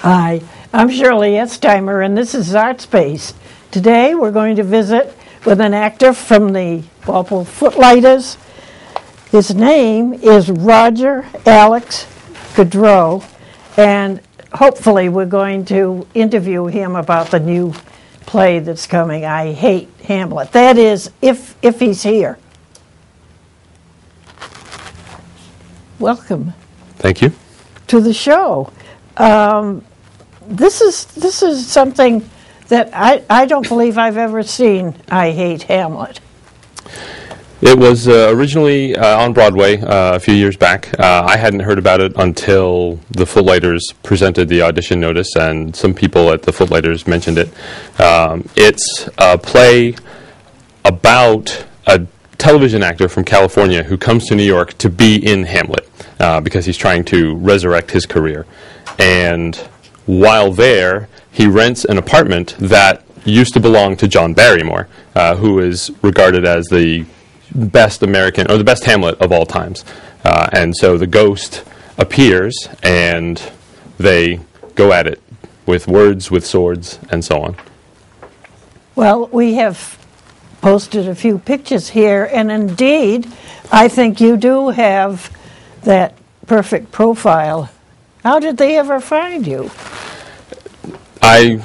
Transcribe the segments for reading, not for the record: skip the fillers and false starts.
Hi, I'm Shirley Estheimer, and this is Artspace. Today we're going to visit with an actor from the Walpole Footlighters. His name is Roger Alex Gaudreau, and hopefully we're going to interview him about the new play that's coming, I Hate Hamlet. That is, if he's here. Welcome. Thank you. To the show. This is something that I don't believe I've ever seen. I Hate Hamlet. It was originally on Broadway a few years back. I hadn't heard about it until the Footlighters presented the audition notice, and some people at the Footlighters mentioned it. It's a play about a television actor from California who comes to New York to be in Hamlet because he's trying to resurrect his career. And while there, he rents an apartment that used to belong to John Barrymore, who is regarded as the best American, or the best Hamlet of all times. And so the ghost appears, and they go at it with words, with swords, and so on. Well, we have posted a few pictures here, and indeed, I think you do have that perfect profile. How did they ever find you? I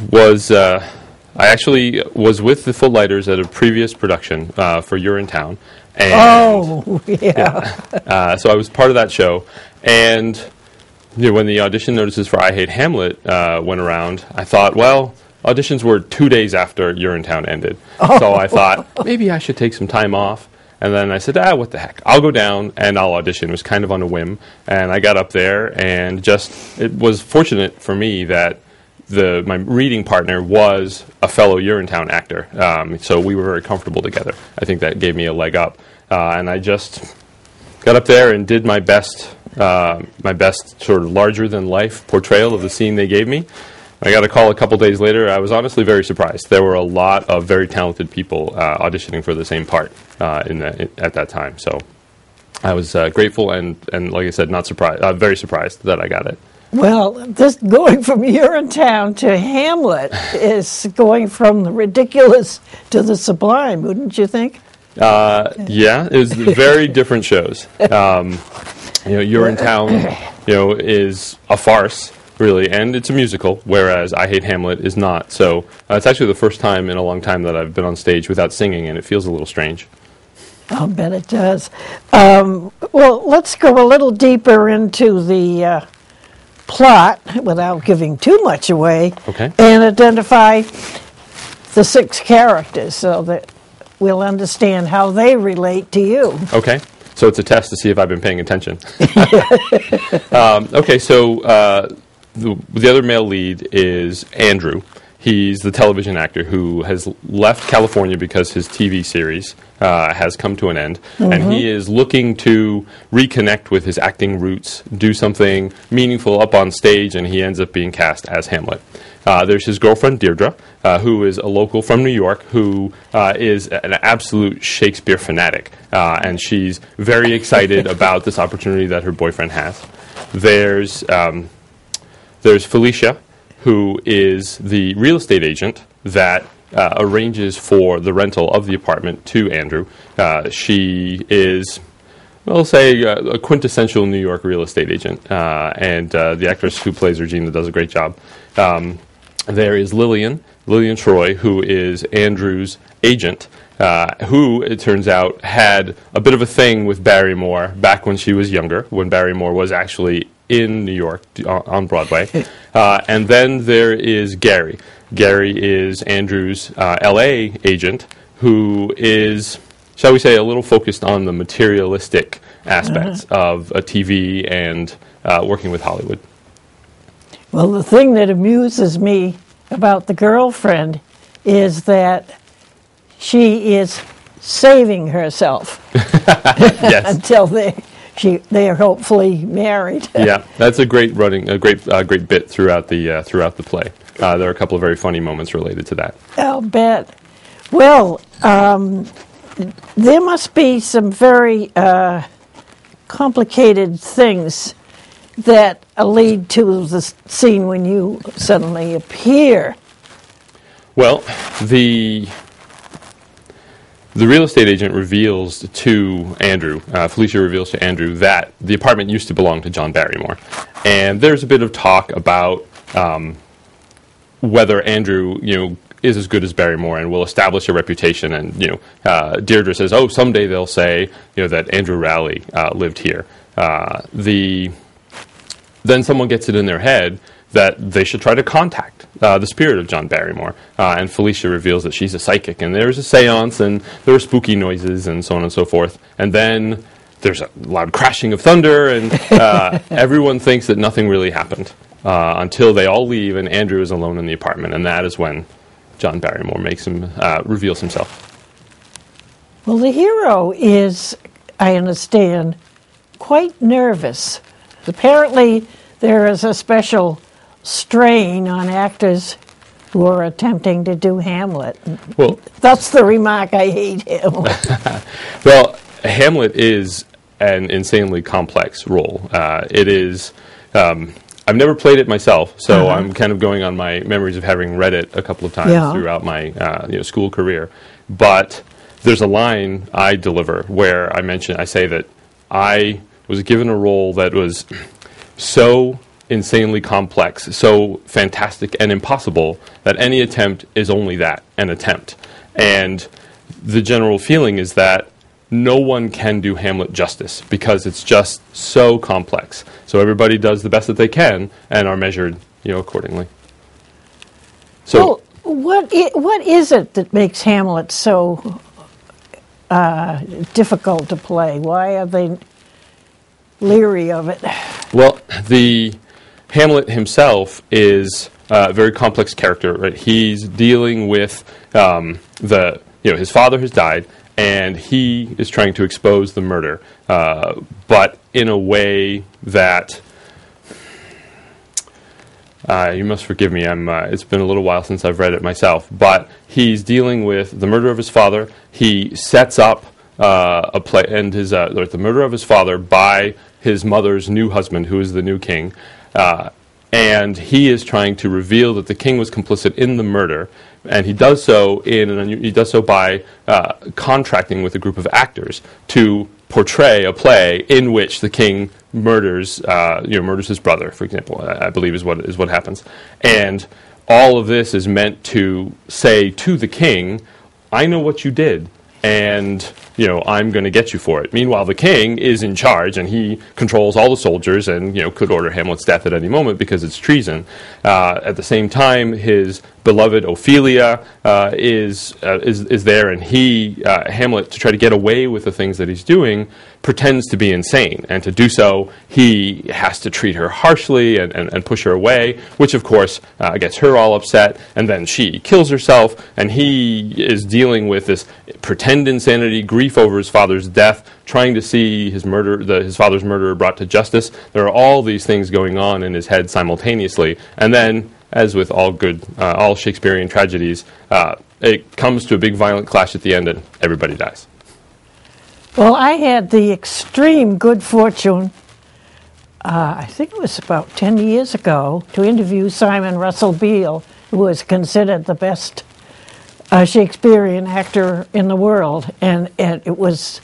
actually was with the Footlighters at a previous production for You're in Town. And, oh, yeah. So I was part of that show. And when the audition notices for I Hate Hamlet went around, I thought, well, auditions were 2 days after You're in Town ended. Oh. So I thought, maybe I should take some time off. And then I said, what the heck? I'll go down and I'll audition. It was kind of on a whim. And I got up there, and it was fortunate for me that my reading partner was a fellow You're in Town actor. So we were very comfortable together. I think that gave me a leg up. And I just got up there and did my best sort of larger-than-life portrayal of the scene they gave me. I got a call a couple days later. I was honestly very surprised. There were a lot of very talented people auditioning for the same part at that time. So I was grateful and, like I said, not surprised. Very surprised that I got it. Well, this going from You're in Town to Hamlet is going from the ridiculous to the sublime, wouldn't you think? Yeah, it was very different shows. You're in Town, is a farce, really, and it's a musical, whereas I Hate Hamlet is not. So it's actually the first time in a long time that I've been on stage without singing, and it feels a little strange. I'll bet it does. Well, let's go a little deeper into the plot without giving too much away, okay, and identify the 6 characters so that we'll understand how they relate to you. Okay. So it's a test to see if I've been paying attention. Okay, so the other male lead is Andrew. He's the television actor who has left California because his TV series has come to an end, and he is looking to reconnect with his acting roots, do something meaningful up on stage, and he ends up being cast as Hamlet. There's his girlfriend, Deirdre, who is a local from New York, who is an absolute Shakespeare fanatic, and she's very excited about this opportunity that her boyfriend has. There's Felicia, who is the real estate agent that arranges for the rental of the apartment to Andrew. She is, we'll say, a quintessential New York real estate agent, and the actress who plays Regina does a great job. There is Lillian Troy, who is Andrew's agent, who, it turns out, had a bit of a thing with Barrymore back when she was younger, when Barrymore was actually in New York on Broadway. And then there is Gary. Gary is Andrew's L.A. agent, who is, shall we say, a little focused on the materialistic aspects of a TV and working with Hollywood. Well, the thing that amuses me about the girlfriend is that she is saving herself until they are hopefully married. Yeah, that's a great bit throughout the play. There are a couple of very funny moments related to that. I'll bet. Well, there must be some very complicated things that lead to the scene when you suddenly appear? Well, the real estate agent reveals to Andrew, Felicia reveals to Andrew that the apartment used to belong to John Barrymore. And there's a bit of talk about whether Andrew, is as good as Barrymore and will establish a reputation. And, Deirdre says, oh, someday they'll say, that Andrew Rowley lived here. Then someone gets it in their head that they should try to contact the spirit of John Barrymore. And Felicia reveals that she's a psychic, and there's a seance, and there are spooky noises, and so on and so forth. And then there's a loud crashing of thunder, and everyone thinks that nothing really happened until they all leave, and Andrew is alone in the apartment, and that is when John Barrymore reveals himself. Well, the hero is, I understand, quite nervous. Apparently, there is a special strain on actors who are attempting to do Hamlet. Well, that's the remark, I hate Hamlet. Well, Hamlet is an insanely complex role. It is... I've never played it myself, so I'm kind of going on my memories of having read it a couple of times throughout my school career. But there's a line I deliver where I say that I was given a role that was so insanely complex, so fantastic and impossible that any attempt is only that, an attempt. And the general feeling is that no one can do Hamlet justice because it's just so complex. So everybody does the best that they can and are measured, accordingly. So, well, what is it that makes Hamlet so difficult to play? Why are they leery of it? Well, the Hamlet himself is a very complex character. Right? He's dealing with his father has died, and he is trying to expose the murder, but in a way that you must forgive me. It's been a little while since I've read it myself, but he's dealing with the murder of his father. He sets up a play, and the murder of his father by his mother's new husband, who is the new king, and he is trying to reveal that the king was complicit in the murder. And he does so by contracting with a group of actors to portray a play in which the king murders his brother, for example. I believe is what happens. And all of this is meant to say to the king, "I know what you did, and I'm going to get you for it." Meanwhile, the king is in charge, and he controls all the soldiers, and could order Hamlet's death at any moment because it's treason. At the same time, his beloved Ophelia is there, and Hamlet, to try to get away with the things that he's doing, pretends to be insane, and to do so, he has to treat her harshly and push her away, which of course gets her all upset, and then she kills herself, and he is dealing with this pretend insanity, grief over his father's death, trying to see his father's murderer brought to justice. There are all these things going on in his head simultaneously, and then, as with all Shakespearean tragedies, it comes to a big violent clash at the end, and everybody dies. Well, I had the extreme good fortune, I think it was about 10 years ago, to interview Simon Russell Beale, who was considered the best Shakespearean actor in the world, and it was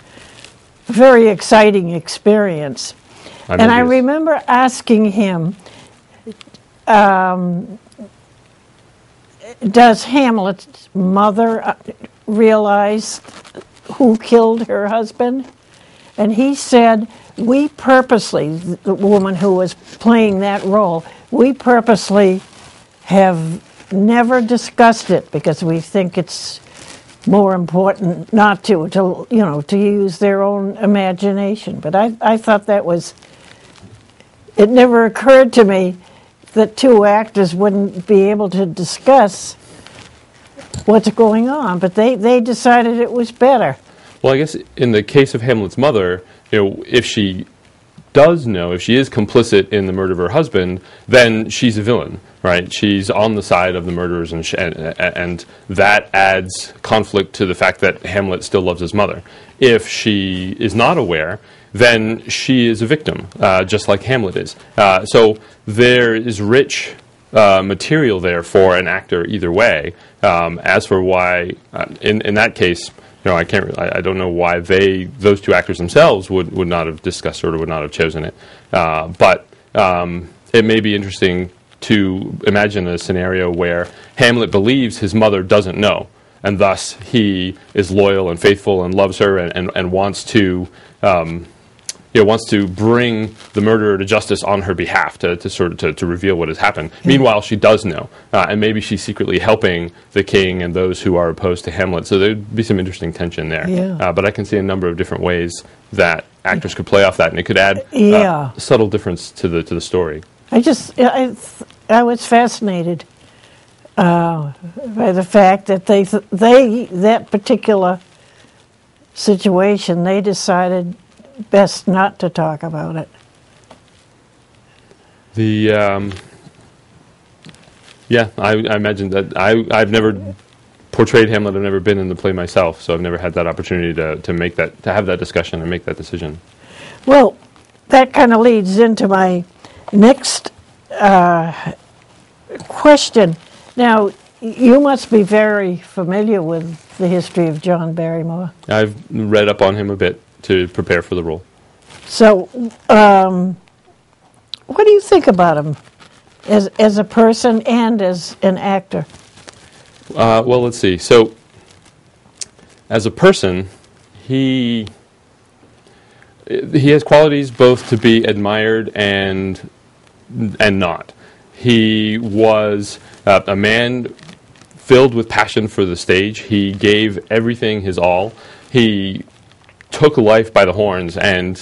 a very exciting experience. I remember asking him, does Hamlet's mother realize who killed her husband? And he said, we purposely, the woman who was playing that role, we purposely have never discussed it because we think it's more important not to use their own imagination. But I thought that was, it never occurred to me that two actors wouldn't be able to discuss what's going on, but they decided it was better. Well, I guess in the case of Hamlet's mother, if she does know, if she is complicit in the murder of her husband, then she's a villain, right? She's on the side of the murderers, and that adds conflict to the fact that Hamlet still loves his mother. If she is not aware, then she is a victim, just like Hamlet is. So there is rich material there for an actor either way. As for why, in that case, I don't know why those two actors themselves would not have discussed it or would not have chosen it. But it may be interesting to imagine a scenario where Hamlet believes his mother doesn't know, and thus he is loyal and faithful and loves her and wants to bring the murderer to justice on her behalf to reveal what has happened. Meanwhile, she does know, and maybe she's secretly helping the king and those who are opposed to Hamlet. So there'd be some interesting tension there. Yeah. But I can see a number of different ways that actors could play off that, and it could add subtle difference to the story. I was fascinated by the fact that that particular situation, they decided best not to talk about it. I imagine that I've never portrayed Hamlet. I've never been in the play myself, so I've never had that opportunity to have that discussion and make that decision. Well, that kind of leads into my next question. Now, you must be very familiar with the history of John Barrymore. I've read up on him a bit to prepare for the role. So, what do you think about him as a person and as an actor? Well, let's see. So, as a person, he has qualities both to be admired and not. He was a man filled with passion for the stage. He gave everything his all. He took life by the horns and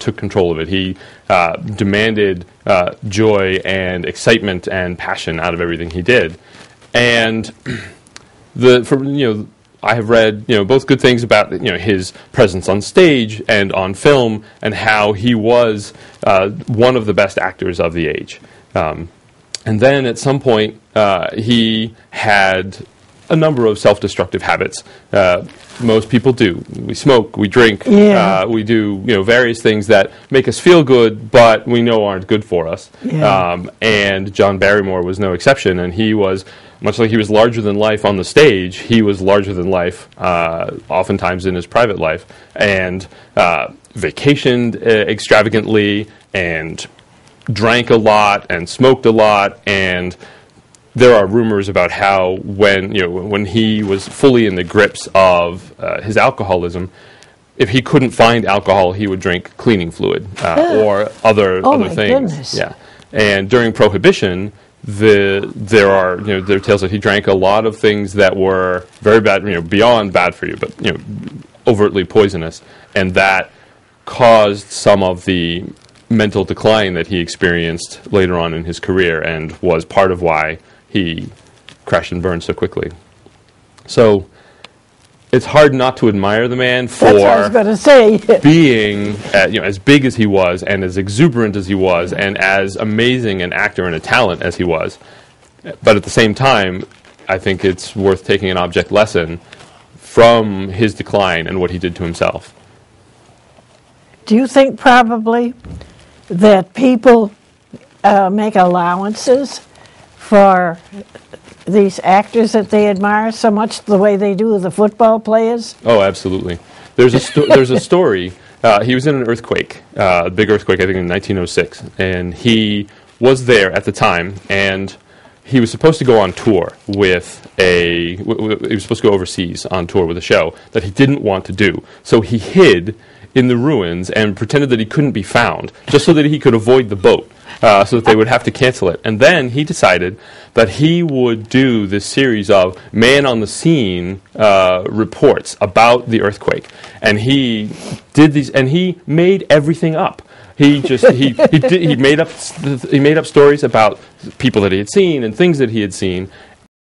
took control of it. He demanded joy and excitement and passion out of everything he did. And I have read both good things about his presence on stage and on film, and how he was one of the best actors of the age. And then at some point he had a number of self-destructive habits. Most people do. We smoke, we drink, we do various things that make us feel good, but we know aren't good for us. Yeah. And John Barrymore was no exception, and he was, much like he was larger than life on the stage, he was larger than life oftentimes in his private life, and vacationed extravagantly, and drank a lot, and smoked a lot, and there are rumors about how when he was fully in the grips of his alcoholism, if he couldn't find alcohol, he would drink cleaning fluid or other things. Goodness. Yeah, and during Prohibition, there are tales that he drank a lot of things that were very bad, beyond bad for you, but overtly poisonous, and that caused some of the mental decline that he experienced later on in his career, and was part of why he crashed and burned so quickly. So it's hard not to admire the man for being as big as he was, and as exuberant as he was, and as amazing an actor and a talent as he was. But at the same time, I think it's worth taking an object lesson from his decline and what he did to himself. Do you think probably that people make allowances for these actors that they admire so much the way they do the football players? Oh, absolutely. There's a story. He was in an earthquake, a big earthquake, I think in 1906, and he was there at the time, and he was supposed to go on tour he was supposed to go overseas on tour with a show that he didn't want to do. So he hid in the ruins and pretended that he couldn't be found, just so that he could avoid the boat. So that they would have to cancel it. And then he decided that he would do this series of man-on-the-scene reports about the earthquake. And he did these, and he made everything up. He made up stories about people that he had seen and things that he had seen,